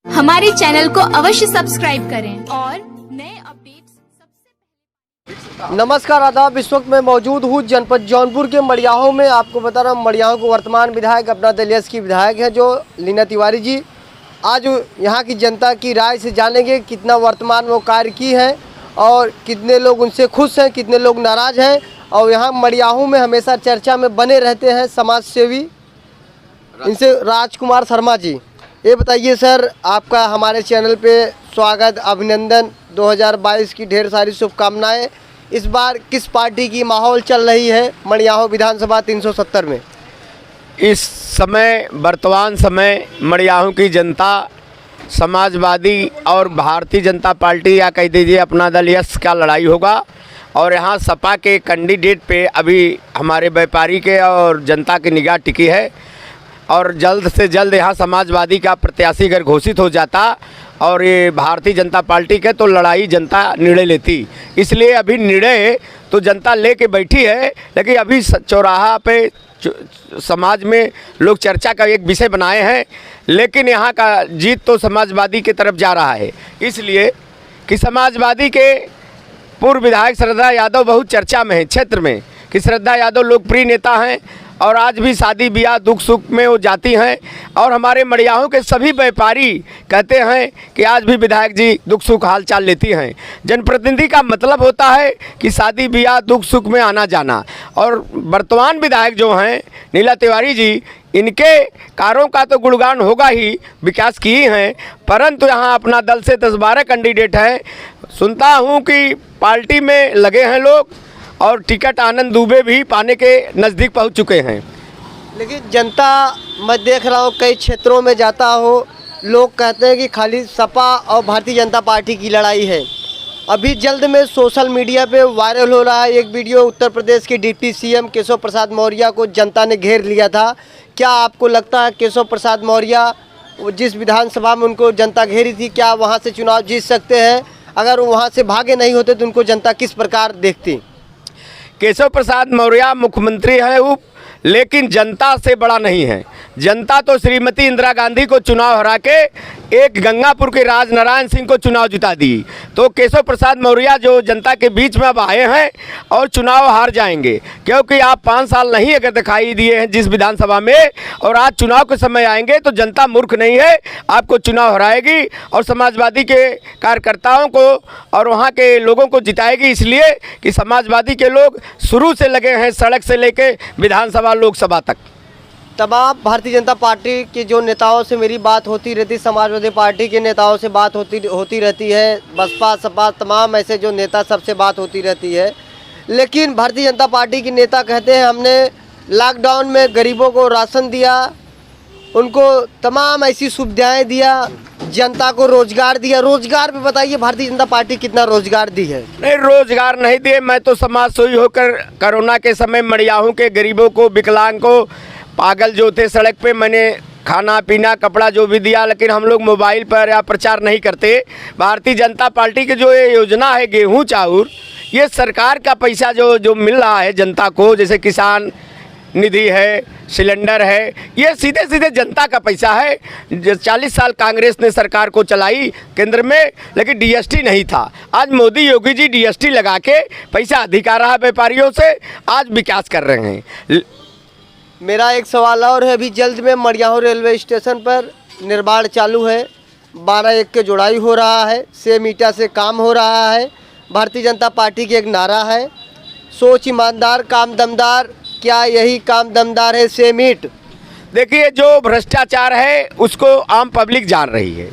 हमारे चैनल को अवश्य सब्सक्राइब करें और नए अपडेट्स सबसे नमस्कार आदाब। इस वक्त मैं मौजूद हूँ जनपद जौनपुर के मड़ियाहों में। आपको बता रहा हूँ मड़ियाहों के वर्तमान विधायक अपना दल की विधायक हैं जो लीना तिवारी जी। आज यहाँ की जनता की राय से जानेंगे कितना वर्तमान में वो कार्य की है और कितने लोग उनसे खुश हैं, कितने लोग नाराज़ हैं। और यहाँ मड़ियाहों में हमेशा चर्चा में बने रहते हैं समाज सेवी, इनसे राजकुमार शर्मा जी। ये बताइए सर, आपका हमारे चैनल पे स्वागत, अभिनंदन। 2022 की ढेर सारी शुभकामनाएं। इस बार किस पार्टी की माहौल चल रही है मड़ियाहों विधानसभा 370 में? इस समय वर्तमान समय मड़ियाहों की जनता समाजवादी और भारतीय जनता पार्टी या कह दीजिए अपना दल यश का लड़ाई होगा। और यहाँ सपा के कैंडिडेट पे अभी हमारे व्यापारी के और जनता की निगाह टिकी है और जल्द से जल्द यहाँ समाजवादी का प्रत्याशी अगर घोषित हो जाता और ये भारतीय जनता पार्टी के तो लड़ाई जनता निर्णय लेती। इसलिए अभी निर्णय तो जनता लेके बैठी है, लेकिन अभी चौराहा पे समाज में लोग चर्चा का एक विषय बनाए हैं। लेकिन यहाँ का जीत तो समाजवादी की तरफ जा रहा है, इसलिए कि समाजवादी के पूर्व विधायक श्रद्धा यादव बहुत चर्चा में है क्षेत्र में, कि श्रद्धा यादव लोकप्रिय नेता हैं और आज भी शादी ब्याह दुख सुख में वो जाती हैं। और हमारे मड़ियाहों के सभी व्यापारी कहते हैं कि आज भी विधायक जी दुख सुख हाल चाल लेती हैं। जनप्रतिनिधि का मतलब होता है कि शादी ब्याह दुख सुख में आना जाना। और वर्तमान विधायक जो हैं लीना तिवारी जी, इनके कार्यों का तो गुणगान होगा ही, विकास किए हैं। परंतु यहाँ अपना दल से 10-12 कैंडिडेट हैं। सुनता हूँ कि पार्टी में लगे हैं लोग और टिकट आनंद दुबे भी पाने के नज़दीक पहुंच चुके हैं। लेकिन जनता, मैं देख रहा हूँ कई क्षेत्रों में जाता हो, लोग कहते हैं कि खाली सपा और भारतीय जनता पार्टी की लड़ाई है। अभी जल्द में सोशल मीडिया पे वायरल हो रहा है एक वीडियो, उत्तर प्रदेश के डिप्टी सीएम केशव प्रसाद मौर्य को जनता ने घेर लिया था। क्या आपको लगता है केशव प्रसाद मौर्य जिस विधानसभा में उनको जनता घेरी थी, क्या वहाँ से चुनाव जीत सकते हैं? अगर वहाँ से भागे नहीं होते तो उनको जनता किस प्रकार देखती? केशव प्रसाद मौर्य मुख्यमंत्री हैं लेकिन जनता से बड़ा नहीं है। जनता तो श्रीमती इंदिरा गांधी को चुनाव हरा के एक गंगापुर के राजनारायण सिंह को चुनाव जिता दी। तो केशव प्रसाद मौर्य जो जनता के बीच में अब आए हैं और चुनाव हार जाएंगे, क्योंकि आप 5 साल नहीं अगर दिखाई दिए हैं जिस विधानसभा में, और आज चुनाव के समय आएंगे तो जनता मूर्ख नहीं है, आपको चुनाव हराएगी और समाजवादी के कार्यकर्ताओं को और वहाँ के लोगों को जिताएगी। इसलिए कि समाजवादी के लोग शुरू से लगे हैं सड़क से लेके विधानसभा लोकसभा तक। तमाम भारतीय जनता पार्टी के जो नेताओं से मेरी बात होती रहती, समाजवादी पार्टी के नेताओं से बात होती रहती है, बसपा सपा तमाम ऐसे जो नेता सबसे बात होती रहती है। लेकिन भारतीय जनता पार्टी के नेता कहते हैं हमने लॉकडाउन में गरीबों को राशन दिया, उनको तमाम ऐसी सुविधाएं दिया, जनता को रोजगार दिया। रोजगार पे बताइए भारतीय जनता पार्टी कितना रोजगार दी है? नहीं, रोजगार नहीं दिए। मैं तो समाज सेवी होकर कोरोना के समय मड़ियाहों के गरीबों को, विकलांग को, पागल जो थे सड़क पे, मैंने खाना पीना कपड़ा जो भी दिया। लेकिन हम लोग मोबाइल पर या प्रचार नहीं करते। भारतीय जनता पार्टी की जो ये योजना है गेहूं चाउर, ये सरकार का पैसा जो मिल रहा है जनता को, जैसे किसान निधि है, सिलेंडर है, ये सीधे सीधे जनता का पैसा है। 40 साल कांग्रेस ने सरकार को चलाई केंद्र में, लेकिन डीएसटी नहीं था। आज मोदी योगी जी डीएसटी लगा के पैसा अधिका रहा व्यापारियों से, आज विकास कर रहे हैं। मेरा एक सवाल और है, अभी जल्द में मड़ियाहों रेलवे स्टेशन पर निर्माण चालू है, 12-1 के जुड़ाई हो रहा है, सेम ईटा से काम हो रहा है। भारतीय जनता पार्टी की एक नारा है, सोच ईमानदार काम दमदार। क्या यही काम दमदार है सेम ईट? देखिए, जो भ्रष्टाचार है उसको आम पब्लिक जान रही है।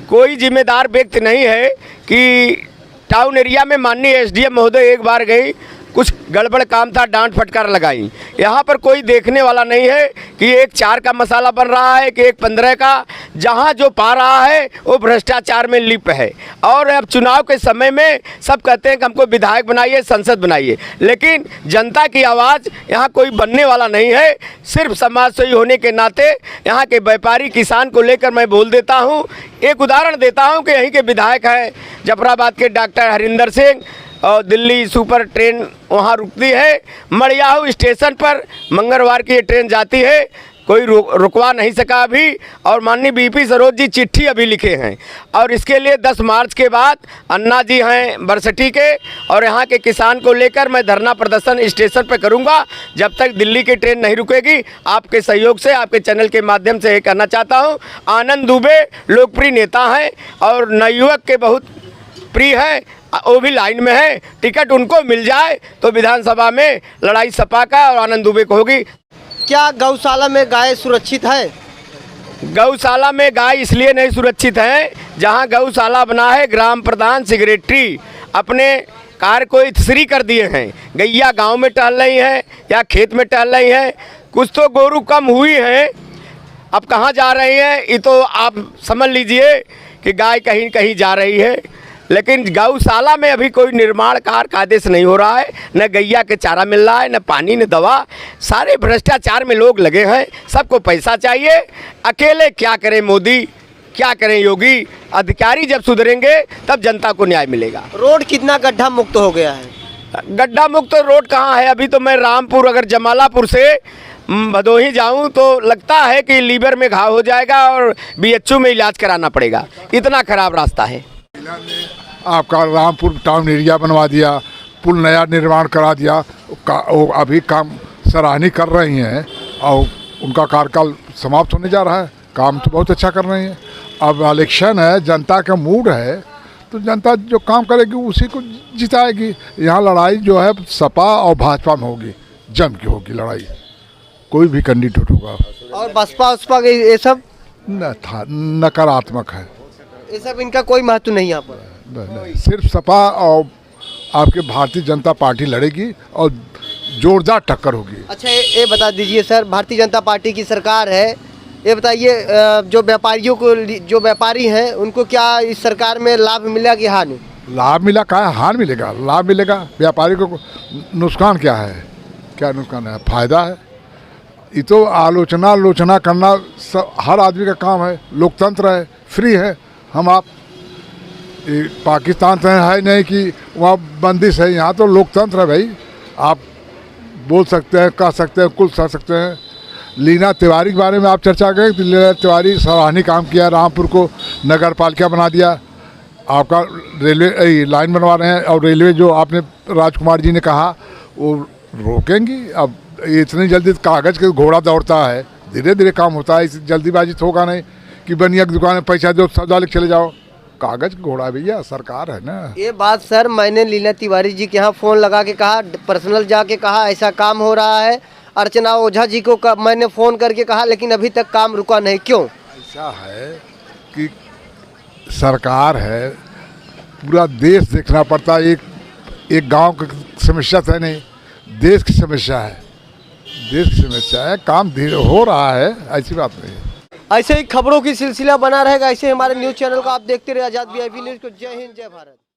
कोई जिम्मेदार व्यक्ति नहीं है कि टाउन एरिया में माननीय एसडीएम महोदय एक बार गई, कुछ गड़बड़ काम था, डांट फटकार लगाई। यहाँ पर कोई देखने वाला नहीं है कि एक 4 का मसाला बन रहा है कि एक 15 का। जहाँ जो पा रहा है वो भ्रष्टाचार में लिप्त है। और अब चुनाव के समय में सब कहते हैं कि हमको विधायक बनाइए, संसद बनाइए, लेकिन जनता की आवाज़ यहाँ कोई बनने वाला नहीं है। सिर्फ समाज सेवी होने के नाते यहाँ के व्यापारी किसान को लेकर मैं बोल देता हूँ। एक उदाहरण देता हूँ कि यहीं के विधायक हैं जफराबाद के डॉक्टर हरिंदर सिंह, और दिल्ली सुपर ट्रेन वहाँ रुकती है। मड़ियाहू स्टेशन पर मंगलवार की ये ट्रेन जाती है, कोई रुकवा नहीं सका अभी। और माननीय बीपी सरोज जी चिट्ठी अभी लिखे हैं और इसके लिए 10 मार्च के बाद अन्ना जी हैं बरसठी के और यहाँ के किसान को लेकर मैं धरना प्रदर्शन स्टेशन पर करूँगा जब तक दिल्ली की ट्रेन नहीं रुकेगी। आपके सहयोग से, आपके चैनल के माध्यम से ये कहना चाहता हूँ, आनंद दुबे लोकप्रिय नेता हैं और नवयुवक के बहुत प्रिय है, वो भी लाइन में है। टिकट उनको मिल जाए तो विधानसभा में लड़ाई सपा का और आनंद दुबे को होगी। क्या गौशाला में गाय सुरक्षित है? गौशाला में गाय इसलिए नहीं सुरक्षित है, जहां गौशाला बना है ग्राम प्रधान सेक्रेटरी अपने कार्य को इतश्री कर दिए हैं। गैया गांव में टहल रही हैं या खेत में टहल रही हैं। कुछ तो गोरू कम हुई हैं, अब कहाँ जा रही हैं ये तो आप समझ लीजिए कि गाय कहीं कहीं जा रही है। लेकिन गौशाला में अभी कोई निर्माण कार्य का आदेश नहीं हो रहा है, न गैया के चारा मिल रहा है, न पानी, न दवा। सारे भ्रष्टाचार में लोग लगे हैं, सबको पैसा चाहिए। अकेले क्या करें मोदी, क्या करें योगी? अधिकारी जब सुधरेंगे तब जनता को न्याय मिलेगा। रोड कितना गड्ढा मुक्त हो गया है? गड्ढा मुक्त रोड कहाँ है? अभी तो मैं रामपुर अगर जमालापुर से भदोही जाऊं तो लगता है कि लीवर में घाव हो जाएगा और बीएचयू में इलाज कराना पड़ेगा, इतना खराब रास्ता है। आपका रामपुर टाउन एरिया बनवा दिया, पुल नया निर्माण करा दिया, वो अभी काम सराहनीय कर रही हैं और उनका कार्यकाल समाप्त होने जा रहा है। काम तो बहुत अच्छा कर रही हैं। अब इलेक्शन है, जनता का मूड है तो जनता जो काम करेगी उसी को जिताएगी। यहाँ लड़ाई जो है सपा और भाजपा में होगी, जम की होगी लड़ाई, कोई भी कैंडिडेट होगा। और बसपा उसपा ये सब नकारात्मक है, ये सब इनका कोई महत्व नहीं यहाँ पर। नहीं, सिर्फ सपा और आपके भारतीय जनता पार्टी लड़ेगी और जोरदार टक्कर होगी। अच्छा ये बता दीजिए सर, भारतीय जनता पार्टी की सरकार है, ये बताइए जो व्यापारियों को, जो व्यापारी हैं उनको क्या इस सरकार में लाभ मिला कि हानि? लाभ मिला, क्या हानि मिलेगा? लाभ मिलेगा। व्यापारी को नुकसान क्या है? क्या नुकसान है? फायदा है। ये तो आलोचना करना हर आदमी का काम है। लोकतंत्र है, फ्री है। हम आप पाकिस्तान तो है नहीं कि वहाँ बंदिश है, यहाँ तो लोकतंत्र है भाई। आप बोल सकते हैं, कह सकते हैं, कुल कर सकते हैं। लीना तिवारी के बारे में आप चर्चा करें तो लीना तिवारी सराहनीय काम किया, रामपुर को नगर पालिका बना दिया। आपका रेलवे लाइन बनवा रहे हैं और रेलवे जो आपने राजकुमार जी ने कहा वो रोकेंगी। अब इतनी जल्दी कागज़ के घोड़ा दौड़ता है, धीरे धीरे काम होता है। इस जल्दीबाजी तो होगा नहीं कि बनिया की दुकान में पैसा दो सौदा लेके चले जाओ। कागज घोड़ा भैया सरकार है ना। ये बात सर मैंने लीना तिवारी जी के यहाँ फ़ोन लगा के कहा, पर्सनल जाके कहा ऐसा काम हो रहा है। अर्चना ओझा जी को मैंने फ़ोन करके कहा, लेकिन अभी तक काम रुका नहीं। क्यों? ऐसा है कि सरकार है, पूरा देश देखना पड़ता है। एक गांव की समस्या तो है नहीं, देश की समस्या है। देश की समस्या है, काम धीरे हो रहा है, ऐसी बात नहीं है। ऐसे ही खबरों की सिलसिला बना रहेगा। ऐसे हमारे न्यूज़ चैनल को आप देखते रहे आज़ाद VIP न्यूज़ को। जय हिंद, जय भारत।